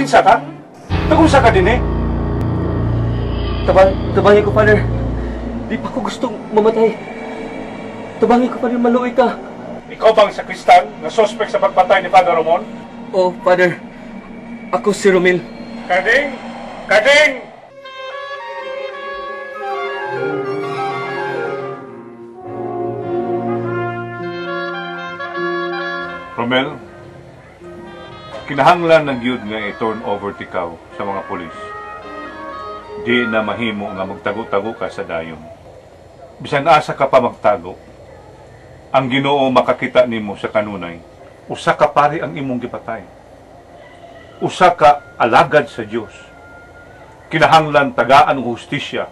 Kinsa ka? Tagunsa ka din eh? Tabangi ko, Father. Di pa ko gustong mamatay. Tabangi ko, Father, maluoy ka. Ikaw bang sakristan na suspect sa pagpatay ni Father Ramon? Oh, Father. Ako si Romel. Kading! Kading! Romel, kinahanglan ng yun nga i-turn over tikaw sa mga polis. Di na mahimo nga magtago-tago ka sa dayon. Bisan asa ka pa magtago, ang Ginoo makakita nimo sa kanunay, usa ka pari ang imong gipatay. Usa ka alagad sa Dios. Kinahanglan tagaan og hustisya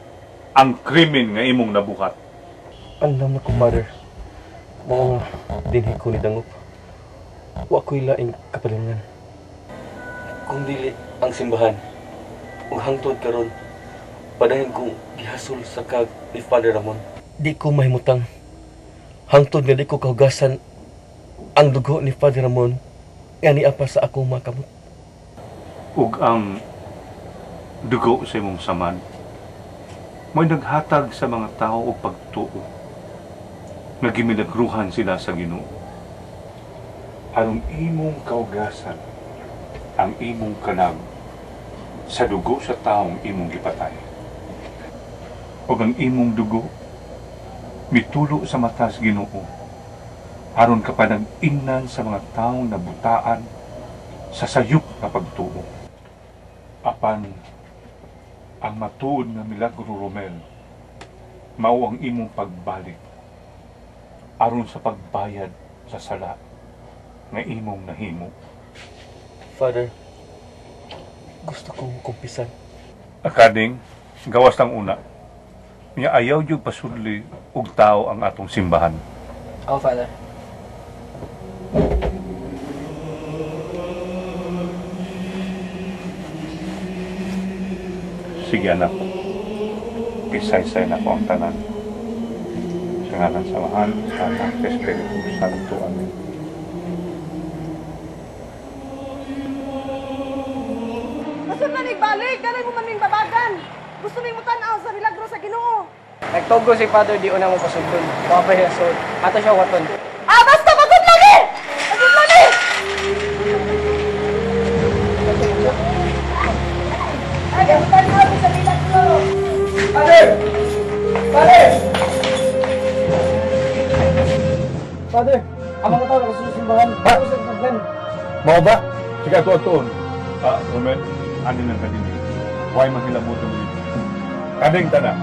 ang krimen nga imong nabuhat. Alam na ko, Father. Mao nga dinhi ko ni dangop. Wa ko'y laing kapalingan. Kung dili ang simbahan, ug hangtod karon, padayon kong gihasol sa kag ni Father Ramon. Di ko mahimutang. Hangtod nga di ko kahugasan ang dugo ni Father Ramon nga niapa sa akong mga kamot. Ug ang dugo sa imong saman, mo'y naghatag sa mga tao og pagtuo. Nagimilagruhan sila sa Ginoo. Aron imong kaugasan ang imong kanag sa dugo sa taong imong gipatay. Ug ang imong dugo mitulo sa mata sa Ginoo aron ka pa nag-ingnan sa mga taong nabutaan sa sayop na pagtuo. Apan ang matuod nga milagro, Romel, mao ang imong pagbalik aron sa pagbayad sa sala nga imong nahimo. Father, gusto kong kumpisan. Akading, gawas lang una. Nga ayaw yung pasudli og tao ang atong simbahan. Oh, Father. Sige anak, kisay-say na ko ang tanan. Sa ngalan sa Mahal, sa Anak, Espiritu Santo. Amen. Masud na balik, dali mo man ning babagan. Gusto ning mutanaw sa milagro sa Ginoo. Nagtugo si Father, di una mo pasugdon. Mapay na so. Ato siya waton. Ah, basta pagod lagi! Pagod lagi! Ay, mutanaw sa milagro. Father! Father! Father, ang mga tao nakasusumbahan. Ako sa paglan. Mao ba? Sige, tuon-tuon. Romel, ano nang kadini? Huwag manghilabot ang dito. Kading tanan.